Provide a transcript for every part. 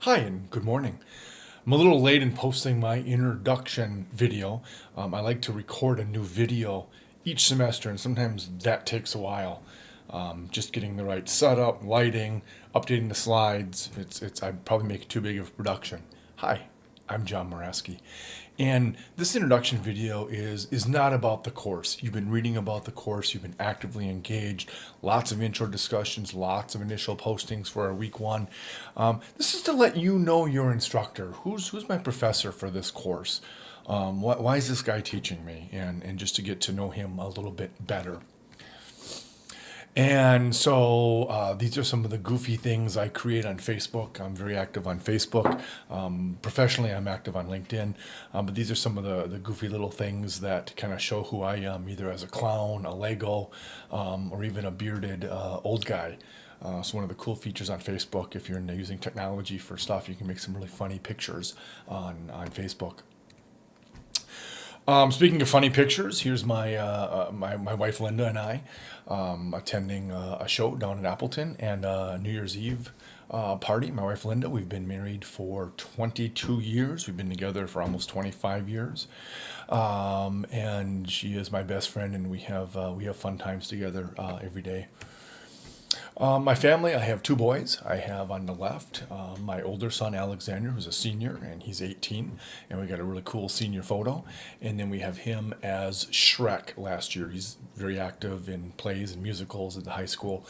Hi and good morning. I'm a little late in posting my introduction video. I like to record a new video each semester, and sometimes that takes a while. Just getting the right setup, lighting, updating the slides. I probably make it too big of a production. Hi, I'm John Moraski. And this introduction video is not about the course. You've been reading about the course, you've been actively engaged, lots of intro discussions, lots of initial postings for our week one. This is to let you know your instructor. Who's my professor for this course? Why is this guy teaching me? And just to get to know him a little bit better. And so these are some of the goofy things I create on Facebook. I'm very active on Facebook. Professionally, I'm active on LinkedIn. But these are some of the goofy little things that kind of show who I am, either as a clown, a Lego, or even a bearded old guy. So one of the cool features on Facebook, if you're into using technology for stuff, you can make some really funny pictures on Facebook. Speaking of funny pictures, here's my wife Linda and I attending a show down in Appleton and a New Year's Eve party. My wife Linda, we've been married for 22 years. We've been together for almost 25 years, and she is my best friend, and we have fun times together every day. My family, I have two boys. I have on the left my older son, Alexander, who's a senior, and he's 18. And we got a really cool senior photo. And then we have him as Shrek last year. He's very active in plays and musicals at the high school.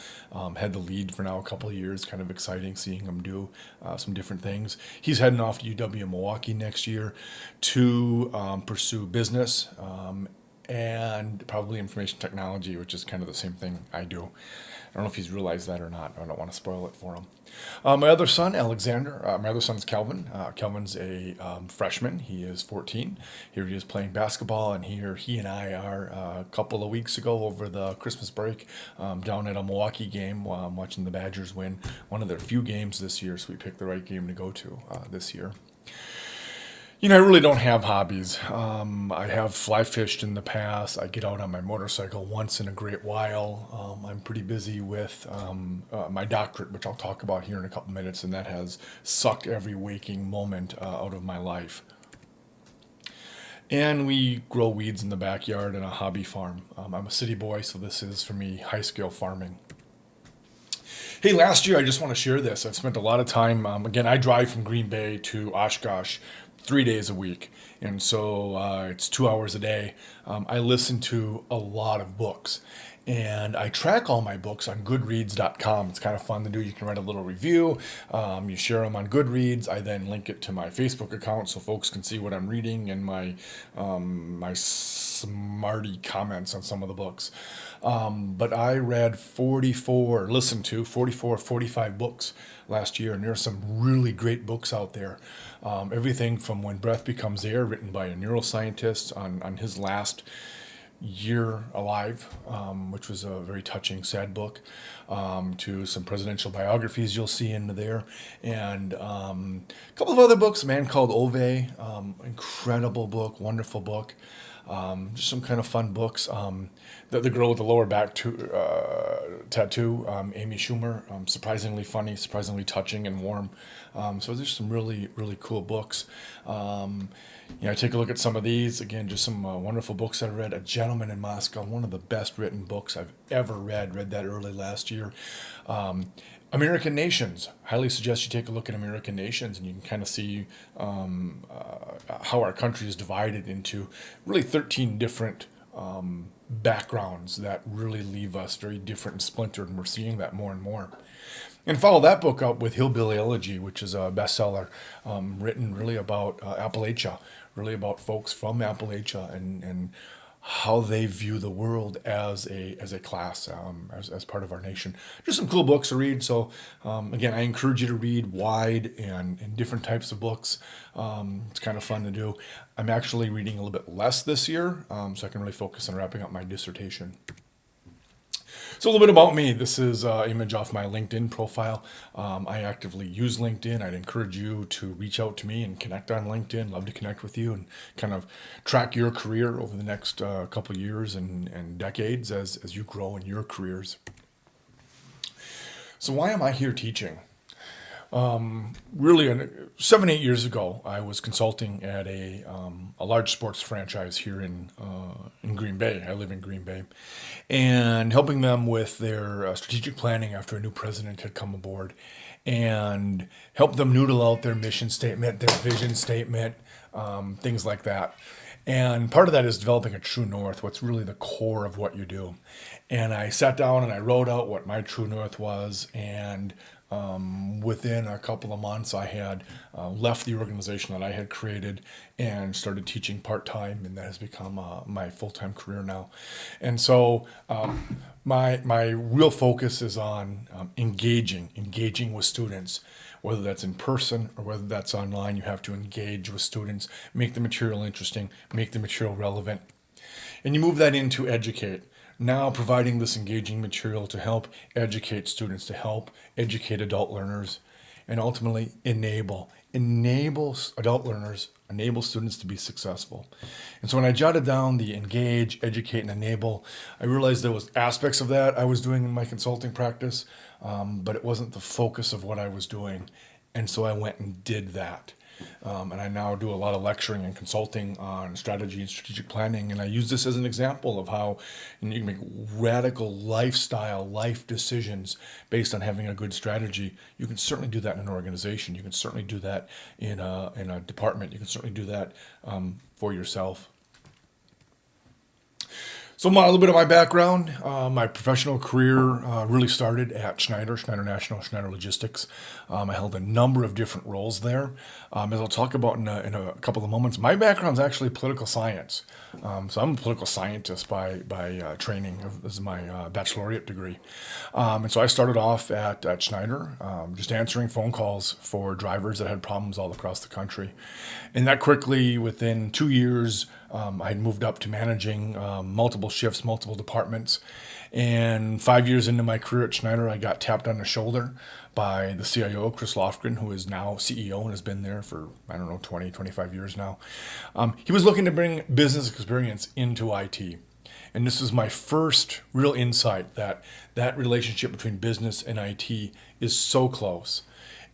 Had the lead for now a couple of years. Kind of exciting seeing him do some different things. He's heading off to UW Milwaukee next year to pursue business. And probably information technology, which is kind of the same thing I do. I don't know if he's realized that or not. I don't want to spoil it for him. My other son, Alexander, my other son is Kelvin. Kelvin's a freshman. He is 14. Here he is playing basketball, and he and I are a couple of weeks ago over the Christmas break down at a Milwaukee game watching the Badgers win one of their few games this year, so we picked the right game to go to this year. I really don't have hobbies. I have fly fished in the past. I get out on my motorcycle once in a great while. I'm pretty busy with my doctorate, which I'll talk about here in a couple minutes, and that has sucked every waking moment out of my life. And we grow weeds in the backyard in a hobby farm. I'm a city boy, so this is, for me, high-scale farming. Hey, last year, I just want to share this. I've spent a lot of time, again, I drive from Green Bay to Oshkosh 3 days a week. And so it's 2 hours a day. I listen to a lot of books. And I track all my books on Goodreads.com. It's kind of fun to do. You can write a little review. You share them on Goodreads. I then link it to my Facebook account so folks can see what I'm reading and my smarty comments on some of the books. But I read 45 books last year, and there are some really great books out there. Everything from When Breath Becomes Air, written by a neuroscientist on his last year alive, which was a very touching, sad book, to some presidential biographies you'll see in there, and a couple of other books. A Man Called Ove, incredible book, wonderful book. Just some kind of fun books. The girl with the lower back tattoo, Amy Schumer, surprisingly funny, surprisingly touching and warm. So there's some really, really cool books. I take a look at some of these. Again, just some wonderful books I read. A Gentleman in Moscow, one of the best written books I've ever read. Read that early last year. American Nations. Highly suggest you take a look at American Nations, and you can kind of see how our country is divided into really 13 different backgrounds that really leave us very different and splintered, and we're seeing that more and more. And follow that book up with Hillbilly Elegy, which is a bestseller, written really about Appalachia, really about folks from Appalachia and how they view the world as a class, as part of our nation. Just some cool books to read. So again, I encourage you to read wide and different types of books. It's kind of fun to do. I'm actually reading a little bit less this year, so I can really focus on wrapping up my dissertation. So a little bit about me. This is an image off my LinkedIn profile. I actively use LinkedIn. I'd encourage you to reach out to me and connect on LinkedIn. Love to connect with you and kind of track your career over the next couple of years and decades as you grow in your careers. So why am I here teaching? Really, 7, 8 years ago, I was consulting at a large sports franchise here in Green Bay. I live in Green Bay, and helping them with their strategic planning after a new president had come aboard, and help them noodle out their mission statement, their vision statement, things like that. And part of that is developing a true north, what's really the core of what you do. And I sat down and I wrote out what my true north was, and within a couple of months, I had left the organization that I had created and started teaching part time, and that has become my full time career now. And so, my real focus is on engaging with students, whether that's in person or whether that's online. You have to engage with students, make the material interesting, make the material relevant, and you move that into educate. Now providing this engaging material to help educate students, to help educate adult learners, and ultimately enable adult learners, enable students to be successful. And so when I jotted down the engage, educate, and enable, I realized there was aspects of that I was doing in my consulting practice, but it wasn't the focus of what I was doing. And so I went and did that. And I now do a lot of lecturing and consulting on strategy and strategic planning. And I use this as an example of how you can make radical life decisions based on having a good strategy. You can certainly do that in an organization. You can certainly do that in a department. You can certainly do that for yourself. So a little bit of my background, my professional career really started at Schneider National, Schneider Logistics. I held a number of different roles there. As I'll talk about in a couple of moments, my background is actually political science. So I'm a political scientist by training. This is my baccalaureate degree. And so I started off at Schneider, just answering phone calls for drivers that had problems all across the country. And that quickly, within 2 years, I had moved up to managing multiple shifts, multiple departments. And 5 years into my career at Schneider, I got tapped on the shoulder by the CIO, Chris Lofgren, who is now CEO and has been there for, 20, 25 years now. He was looking to bring business experience into IT. And this was my first real insight that relationship between business and IT is so close.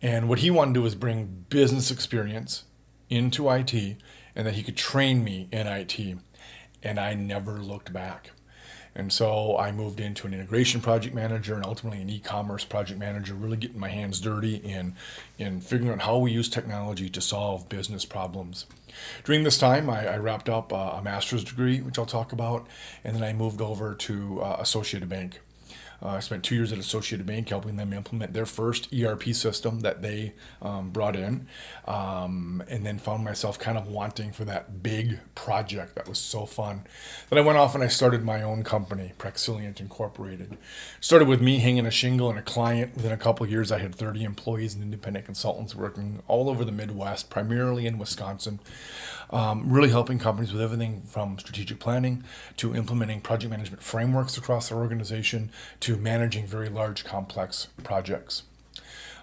And what he wanted to do was bring business experience into IT, and that he could train me in IT. And I never looked back. And so I moved into an integration project manager and ultimately an e-commerce project manager, really getting my hands dirty in figuring out how we use technology to solve business problems. During this time, I wrapped up a master's degree, which I'll talk about, and then I moved over to Associated Bank. I spent 2 years at Associated Bank helping them implement their first ERP system that they brought in, and then found myself kind of wanting for that big project that was so fun. Then I went off and I started my own company, Praxilient Incorporated. Started with me hanging a shingle and a client. Within a couple of years, I had 30 employees and independent consultants working all over the Midwest, primarily in Wisconsin. Really helping companies with everything from strategic planning to implementing project management frameworks across their organization to managing very large, complex projects.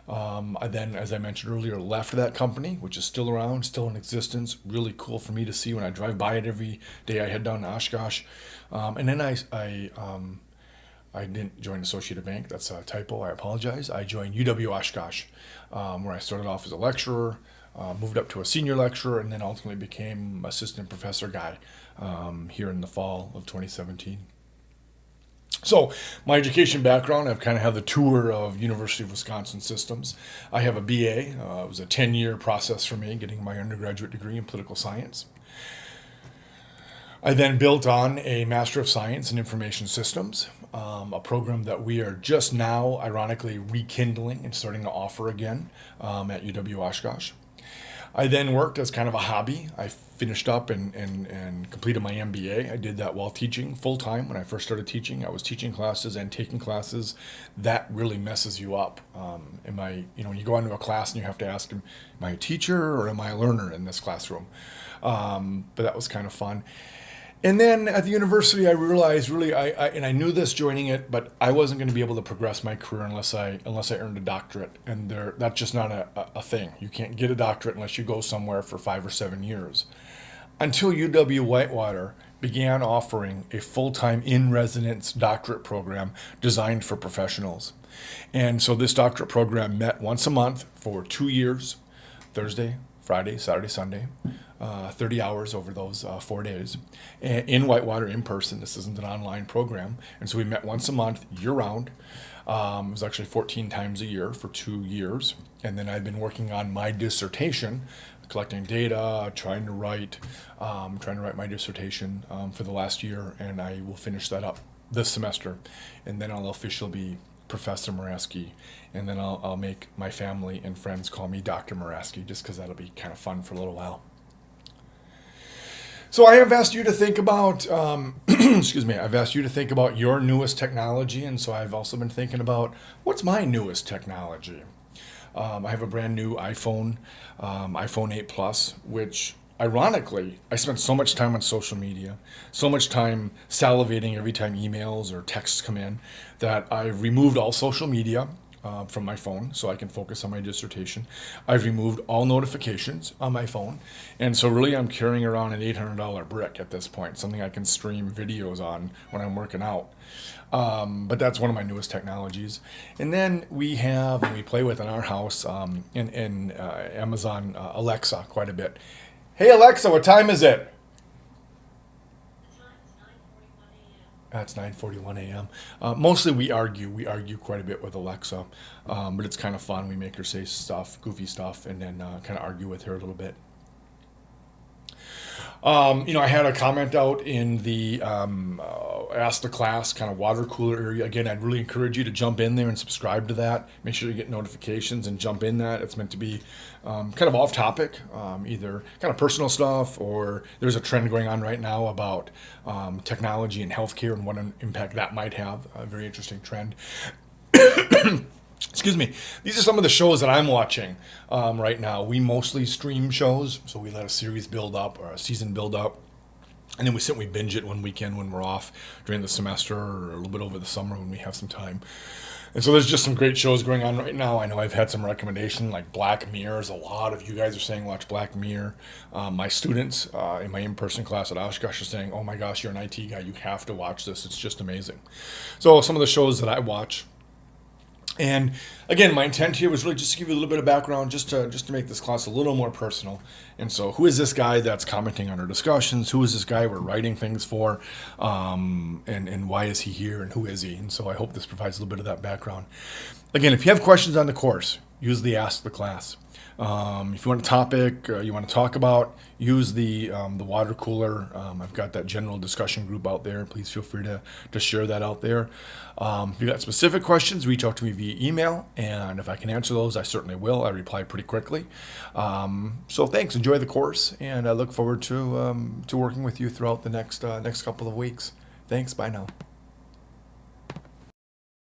I then, as I mentioned earlier, left that company, which is still around, still in existence. Really cool for me to see when I drive by it every day. I head down to Oshkosh. And then I didn't join Associated Bank. That's a typo. I apologize. I joined UW Oshkosh, where I started off as a lecturer, moved up to a senior lecturer, and then ultimately became assistant professor guy here in the fall of 2017. So my education background, I've kind of had the tour of University of Wisconsin systems. I have a BA. It was a 10-year process for me, getting my undergraduate degree in political science. I then built on a Master of Science in Information Systems, a program that we are just now, ironically, rekindling and starting to offer again at UW Oshkosh. I then worked as kind of a hobby. I finished up and completed my MBA. I did that while teaching full-time. When I first started teaching, I was teaching classes and taking classes. That really messes you up. When you go into a class and you have to ask, am I a teacher or am I a learner in this classroom? But that was kind of fun. And then at the university, I realized I knew this joining it, but I wasn't going to be able to progress my career unless I earned a doctorate. And that's just not a thing. You can't get a doctorate unless you go somewhere for 5 or 7 years. Until UW Whitewater began offering a full-time in-residence doctorate program designed for professionals. And so this doctorate program met once a month for 2 years, Thursday, Friday, Saturday, Sunday, 30 hours over those 4 days in Whitewater in person. This isn't an online program. And so we met once a month year round. It was actually 14 times a year for 2 years. And then I've been working on my dissertation, collecting data, trying to write my dissertation for the last year. And I will finish that up this semester. And then I'll officially be Professor Moraski, and then I'll make my family and friends call me Dr. Moraski, just because that'll be kind of fun for a little while. So I have asked you to think about, I've asked you to think about your newest technology, and so I've also been thinking about what's my newest technology. I have a brand new iPhone 8 Plus, which ironically, I spent so much time on social media, so much time salivating every time emails or texts come in, that I've removed all social media from my phone so I can focus on my dissertation. I've removed all notifications on my phone. And so really I'm carrying around an $800 brick at this point, something I can stream videos on when I'm working out. But that's one of my newest technologies. And then we play with in our house in Amazon Alexa quite a bit. Hey Alexa, what time is it? It's 9:41 a.m. Mostly we argue. We argue quite a bit with Alexa, but it's kind of fun. We make her say stuff, goofy stuff, and then kind of argue with her a little bit. I had a comment out in the Ask the Class kind of water cooler area. Again, I'd really encourage you to jump in there and subscribe to that. Make sure you get notifications and jump in that. It's meant to be kind of off topic, either kind of personal stuff, or there's a trend going on right now about technology and healthcare and what an impact that might have. A very interesting trend. Excuse me. These are some of the shows that I'm watching right now. We mostly stream shows, so we let a series build up or a season build up, and then we binge it one weekend when we're off during the semester or a little bit over the summer when we have some time. And so there's just some great shows going on right now. I know I've had some recommendation like Black Mirror. A lot of you guys are saying watch Black Mirror. My students in my in-person class at Oshkosh are saying, oh my gosh, you're an IT guy. You have to watch this. It's just amazing. So some of the shows that I watch. And again, my intent here was really just to give you a little bit of background, just to make this class a little more personal. And so, who is this guy that's commenting on our discussions? Who is this guy we're writing things for? And why is he here? And who is he? And so, I hope this provides a little bit of that background. Again, if you have questions on the course, use the Ask the Class. If you want a topic you want to talk about, use the water cooler. I've got that general discussion group out there. Please feel free to share that out there. If you've got specific questions, reach out to me via email, and if I can answer those, I certainly will. I reply pretty quickly. So thanks. Enjoy the course, and I look forward to working with you throughout the next couple of weeks. Thanks. Bye now.